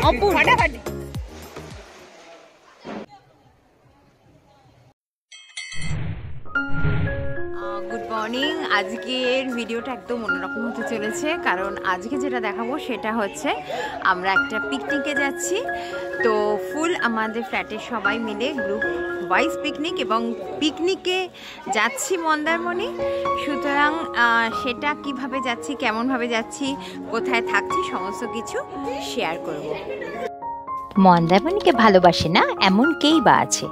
ফাটাফাটি। Good morning. আজকের ভিডিওটা একদম অন্যরকম হতে চলেছে, কারণ আজকে যেটা দেখাবো সেটা হচ্ছে আমরা একটা পিকনিকে যাচ্ছি। তো ফুল আমাদের ফ্ল্যাটের সবাই মিলে গ্রুপ ওয়াইজ পিকনিক, এবং পিকনিকে যাচ্ছি মন্দারমণি। সুতরাং সেটা কিভাবে যাচ্ছি, কেমনভাবে যাচ্ছি, কোথায় থাকছি, সমস্ত কিছু শেয়ার করব। মন্দারমণিকে ভালোবাসে না এমন কেই বা আছে,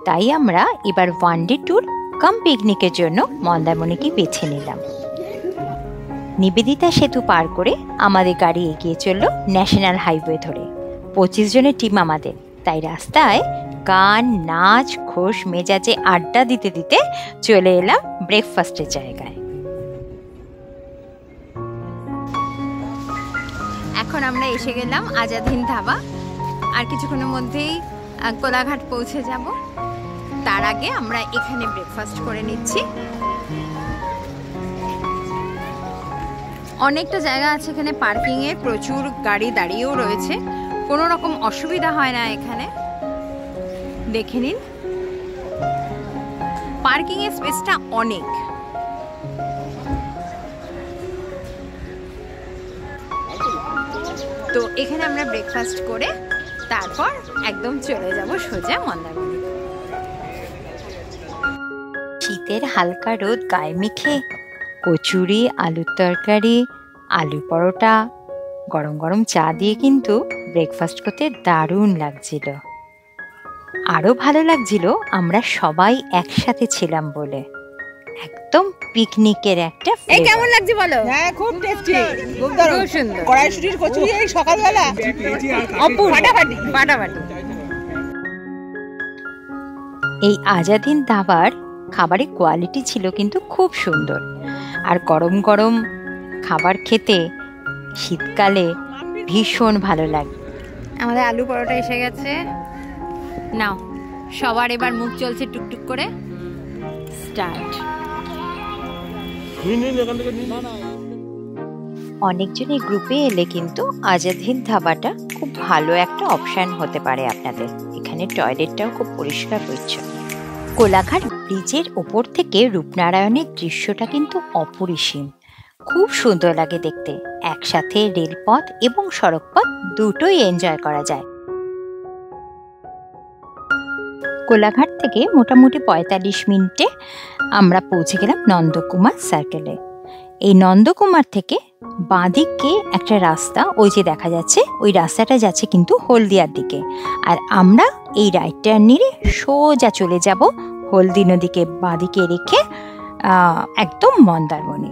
তাই আমরা এবার ওয়ান ডে ট্যুর কাম পিকনিকের জন্য মন্দারমণিকে বেছে নিলাম। নিবেদিতা সেতু পার করে আমাদের গাড়ি এগিয়ে চলল ন্যাশনাল হাইওয়ে ধরে। 25 জনের টিম আমাদের, তাই রাস্তায় গান, নাচ, খোশ মেজাজে আড্ডা দিতে দিতে চলে এলাম ব্রেকফাস্টের জায়গায়। এখন আমরা এসে গেলাম আজাদ হিন্দ ধাবা। আর কিছুক্ষণের মধ্যেই কোলাঘাট পৌঁছে যাব। তার আগে আমরা এখানে ব্রেকফাস্ট করে নিচ্ছি। অনেকটা জায়গা আছে এখানে পার্কিংয়ে, প্রচুর গাড়ি দাঁড়িয়েও রয়েছে, কোনো রকম অসুবিধা হয় না এখানে। দেখে নিন, পার্কিংয়ের স্পেসটা অনেক। তো এখানে আমরা ব্রেকফাস্ট করে তারপর একদম চলে যাব সোজা মন্দারমণি। শীতের হালকা রোদ গায়ে মেখে কচুরি, আলুর তরকারি, আলু পরোটা, গরম গরম চা দিয়ে কিন্তু ব্রেকফাস্ট করতে দারুণ লাগছিল। আরো ভালো লাগছিল আমরা সবাই একসাথে ছিলাম বলে। একদম পিকনিকের একটা এই কেমন লাগছে বলো? হ্যাঁ, খুব টেস্টি, খুব দারুণ, খুব সুন্দর। কড়াইশুটির কচুরি এই সকালবেলা অপূর্ব, ফাটাফাটি ফাটাফাটি। এই আজাদ হিন্দ ধাবার খাবারের কোয়ালিটি ছিল কিন্তু খুব সুন্দর। আর গরম গরম খাবার খেতে শীতকালে ভীষণ ভালো লাগে। আমাদের আলু পরোটা এসে গেছে। নাও, সবার এবার মুখ চলছে টুকটুক করে। স্টার্ট। অনেকজনই গ্রুপে এলে কিন্তু আজাদ হিন্দ ধাবাটা খুব ভালো একটা অপশন হতে পারে আপনাদের। এখানে টয়লেটটাও খুব পরিষ্কার পরিচ্ছন্ন। কোলাঘাট ব্রিজের ওপর থেকে রূপনারায়ণের দৃশ্যটা কিন্তু অপরিসীম, খুব সুন্দর লাগে দেখতে। একসাথে রেলপথ এবং সড়কপথ দুটোই এনজয় করা যায়। কোলাঘাট থেকে মোটামুটি 45 মিনিটে আমরা পৌঁছে গেলাম নন্দকুমার সার্কেলে। এই নন্দকুমার থেকে বাঁদিকে একটা রাস্তা, ওই যে দেখা যাচ্ছে, ওই রাস্তাটা যাচ্ছে কিন্তু হলদিয়ার দিকে। আর আমরা এই রাইট টার্ন নিয়ে সোজা চলে যাব হলদি নদীকে বাঁদিকে রেখে একদম মন্দারমণি।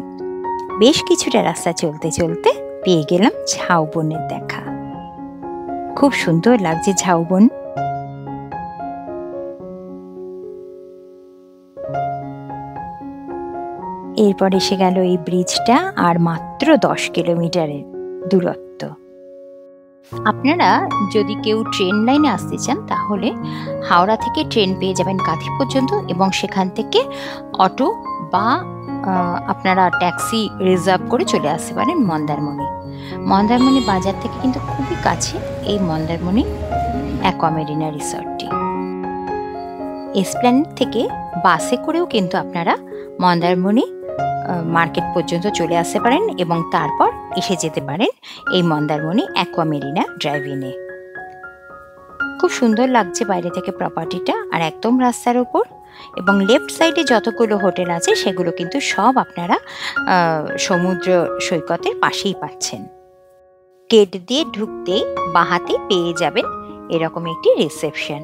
বেশ কিছুটা রাস্তা চলতে চলতে পেয়ে গেলাম ঝাউবনের দেখা। খুব সুন্দর লাগছে ঝাউবন। এরপর এসে গেল এই ব্রিজটা, আর মাত্র 10 কিলোমিটারের দূরত্ব। আপনারা যদি কেউ ট্রেন লাইনে আসতে চান তাহলে হাওড়া থেকে ট্রেন পেয়ে যাবেন কাঁথি পর্যন্ত, এবং সেখান থেকে অটো বা আপনারা ট্যাক্সি রিজার্ভ করে চলে আসতে পারেন মন্দারমণি। মন্দারমণি বাজার থেকে কিন্তু খুবই কাছে এই মন্দারমণি অ্যাকোয়ামেরিনা রিসর্টটি। এসপ্ল্যানেড থেকে বাসে করেও কিন্তু আপনারা মন্দারমণি মার্কেট পর্যন্ত চলে আসতে পারেন, এবং তারপর এসে যেতে পারেন এই মন্দারমণি অ্যাকোয়ামেরিনা ড্রাইভ-ইনে। খুব সুন্দর লাগছে বাইরে থেকে প্রপার্টিটা, আর একদম রাস্তার উপর। এবং লেফট সাইডে যতগুলো হোটেল আছে সেগুলো কিন্তু সব আপনারা সমুদ্র সৈকতের পাশেই পাচ্ছেন। গেট দিয়ে ঢুকতেই বাঁহাতে পেয়ে যাবেন এরকম একটি রিসেপশন,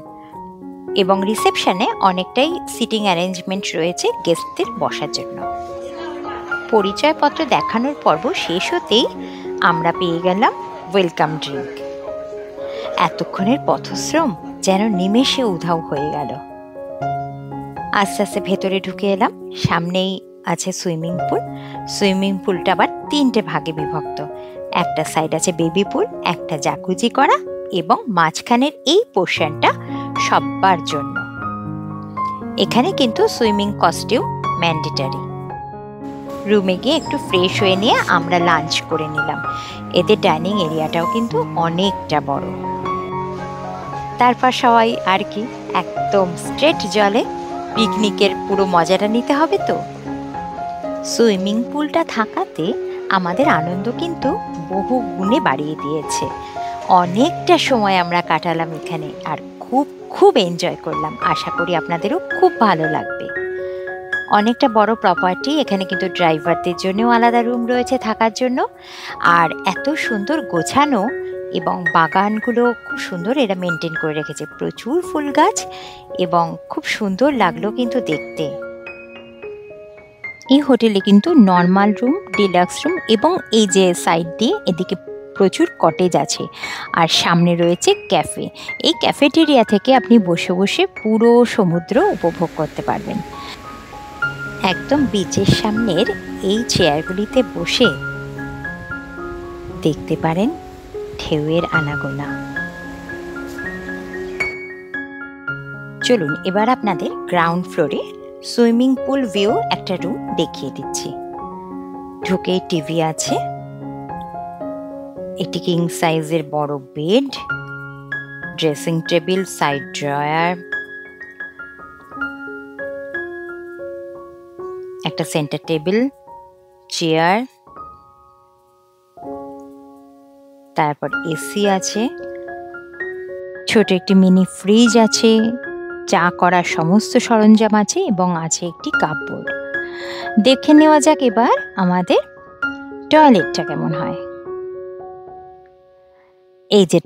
এবং রিসেপশনে অনেকটাই সিটিং অ্যারেঞ্জমেন্ট রয়েছে গেস্টদের বসার জন্য। পরিচয়পত্র দেখানোর পর্ব শেষ হতেই আমরা পেয়ে গেলাম ওয়েলকাম ড্রিঙ্ক। এতক্ষণের পথশ্রম যেন নিমেষে উধাও হয়ে গেল। আস্তে আস্তে ভেতরে ঢুকে এলাম। সামনেই আছে সুইমিং পুল। সুইমিং পুলটা আবার 3টে ভাগে বিভক্ত। একটা সাইড আছে বেবি পুল, একটা জাকুজি করা, এবং মাঝখানের এই পোর্শনটা সবার জন্য। এখানে কিন্তু সুইমিং কস্টিউম ম্যান্ডেটরি। রুমে গিয়ে একটু ফ্রেশ হয়ে নিয়ে আমরা লাঞ্চ করে নিলাম। এদের ডাইনিং এরিয়াটাও কিন্তু অনেকটা বড়। তারপর সবাই আর কি একদম স্ট্রেট জলে পিকনিকের পুরো মজাটা নিতে হবে। তো সুইমিং পুলটা থাকাতে আমাদের আনন্দ কিন্তু বহু গুণে বাড়িয়ে দিয়েছে। অনেকটা সময় আমরা কাটালাম এখানে আর খুব খুব এনজয় করলাম। আশা করি আপনাদেরও খুব ভালো লাগবে। অনেকটা বড় প্রপার্টি, এখানে কিন্তু ড্রাইভারদের জন্যও আলাদা রুম রয়েছে থাকার জন্য। আর এত সুন্দর গোছানো এবং বাগানগুলো খুব সুন্দর এরা মেনটেন করে রেখেছে, প্রচুর ফুল গাছ এবং খুব সুন্দর লাগলো কিন্তু দেখতে। এই হোটেলে কিন্তু নর্মাল রুম, ডিলাক্স রুম এবং এই যে সাইড দিয়ে এদিকে প্রচুর কটেজ আছে আর সামনে রয়েছে ক্যাফে। এই ক্যাফেটেরিয়া থেকে আপনি বসে বসে পুরো সমুদ্র উপভোগ করতে পারবেন। একদম বিচের সামনের এই চেয়ারগুলিতে বসে দেখতে পারেন ঢেউয়ের আনাগোনা। চলুন এবার আপনাদের গ্রাউন্ড ফ্লোরে সুইমিং পুল ভিউ একটা রুম দেখিয়ে দিচ্ছি। ঢুকেই টিভি আছে, একটি কিং সাইজের বড় bed, dressing table, side drawer, একটা সেন্টার টেবিল, চেয়ার, তারপর এসি আছে, ছোট একটি মিনি ফ্রিজ আছে, চা করার সমস্ত সরঞ্জাম আছে এবং আছে একটি কাপবোর্ড। দেখে নেওয়া যাক এবার আমাদের টয়লেটটা কেমন হয়। এই যে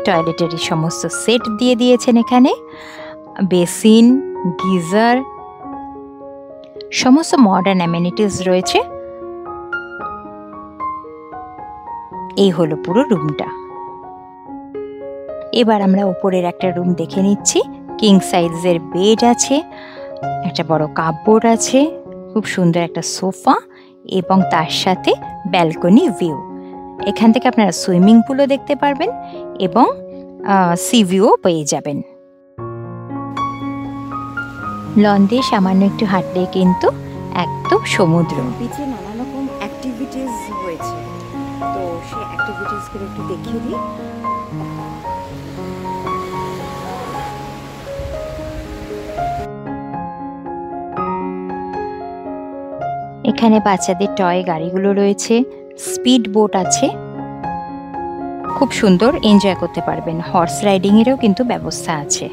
টয়লেটেরই সমস্ত সেট দিয়ে দিয়েছেন এখানে, বেসিন, গিজার, সমস্ত মডার্ন অ্যামেনিটিস রয়েছে। এই হলো পুরো রুমটা। এবার আমরা উপরের একটা রুম দেখে নিচ্ছি। কিং সাইজের বেড আছে, একটা বড় কাপবোর্ড আছে, খুব সুন্দর একটা সোফা এবং তার সাথে ব্যালকনি ভিউ। এখান থেকে আপনারা সুইমিং পুলও দেখতে পারবেন এবং সি ভিউও পেয়ে যাবেন। লন দিয়ে সামান্য একটু হাঁটলে কিন্তু একদম সমুদ্র। বিচে নানা রকম অ্যাক্টিভিটিস হয়েছে, তো সেই অ্যাক্টিভিটিসগুলো একটু দেখিয়ে দিই। এখানে বাচ্চাদের টয় গাড়িগুলো রয়েছে, স্পিড বোট আছে, খুব সুন্দর এনজয় করতে পারবেন। হর্স রাইডিং এরও কিন্তু ব্যবস্থা আছে।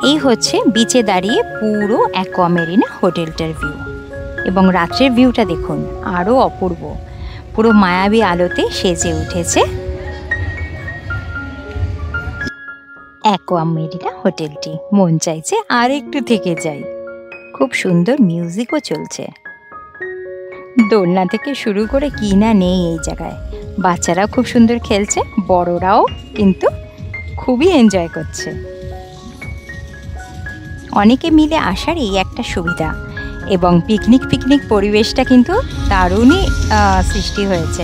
এই হচ্ছে বিচে দাঁড়িয়ে পুরো অ্যাকোয়া মেরিনা হোটেলটার ভিউ এবং রাত্রের ভিউটা দেখুন, আরো অপূর্ব, পুরো মায়াবী আলোতে সেজে উঠেছে অ্যাকোয়া মেরিনা হোটেলটি। মন চাইছে আর একটু থেকে যাই। খুব সুন্দর মিউজিকও চলছে, দোলনা থেকে শুরু করে কি না নেই এই জায়গায়। বাচ্চারাও খুব সুন্দর খেলছে, বড়রাও কিন্তু খুবই এনজয় করছে। অনেকে মিলে আসার এই একটা সুবিধা এবং পিকনিক পরিবেশটা কিন্তু দারুণই সৃষ্টি হয়েছে,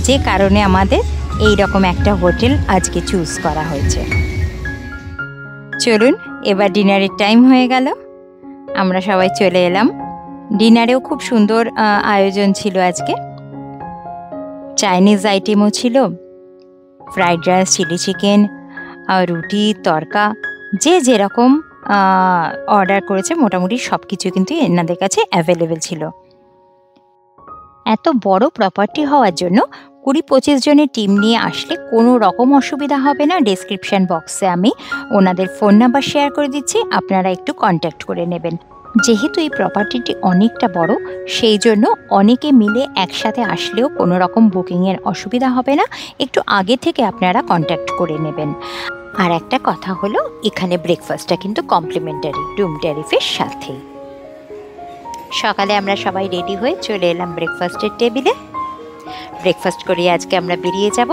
যে কারণে আমাদের এই রকম একটা হোটেল আজকে চুজ করা হয়েছে। চলুন এবার ডিনারের টাইম হয়ে গেল, আমরা সবাই চলে এলাম। ডিনারেও খুব সুন্দর আয়োজন ছিল আজকে। চাইনিজ আইটেমও ছিল, ফ্রাইড রাইস, চিলি চিকেন, রুটি, তড়কা, যে যেরকম অর্ডার করেছে মোটামুটি সব কিছু কিন্তু এনাদের কাছে অ্যাভেলেবেল ছিল। এত বড় প্রপার্টি হওয়ার জন্য 20-25 জনের টিম নিয়ে আসলে কোনো রকম অসুবিধা হবে না। ডেসক্রিপশন বক্সে আমি ওনাদের ফোন নাম্বার শেয়ার করে দিচ্ছি, আপনারা একটু কন্ট্যাক্ট করে নেবেন। যেহেতু এই প্রপার্টিটি অনেকটা বড়, সেই জন্য অনেকে মিলে একসাথে আসলেও কোনো রকম বুকিংয়ের অসুবিধা হবে না, একটু আগে থেকে আপনারা কন্ট্যাক্ট করে নেবেন। আর একটা কথা হলো, এখানে ব্রেকফাস্টটা কিন্তু কমপ্লিমেন্টারি রুম ট্যারিফের সাথে। সকালে আমরা সবাই রেডি হয়ে চলে এলাম ব্রেকফাস্টের টেবিলে। ব্রেকফাস্ট করে আজকে আমরা বেরিয়ে যাব,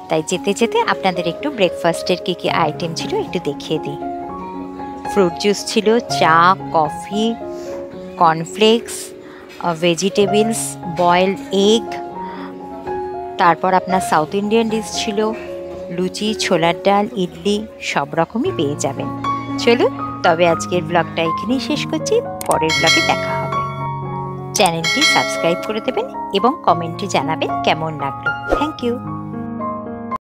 তাই যেতে যেতে আপনাদের একটু ব্রেকফাস্টের কী কী আইটেম ছিল একটু দেখিয়ে দিই। ফ্রুট জুস ছিল, চা, coffee, cornflakes, vegetables, boiled egg, তারপর আপনার সাউথ ইন্ডিয়ান ডিশ ছিল, লুচি, ছোলার ডাল, ইডলি, সব রকমই পেয়ে যাবেন। চলুন তবে আজকের ব্লগটা এখানেই শেষ করছি, পরের ব্লগে দেখা। চ্যানেলটি সাবস্ক্রাইব করে দেবেন এবং কমেন্টে জানাবেন কেমন লাগলো। Thank you.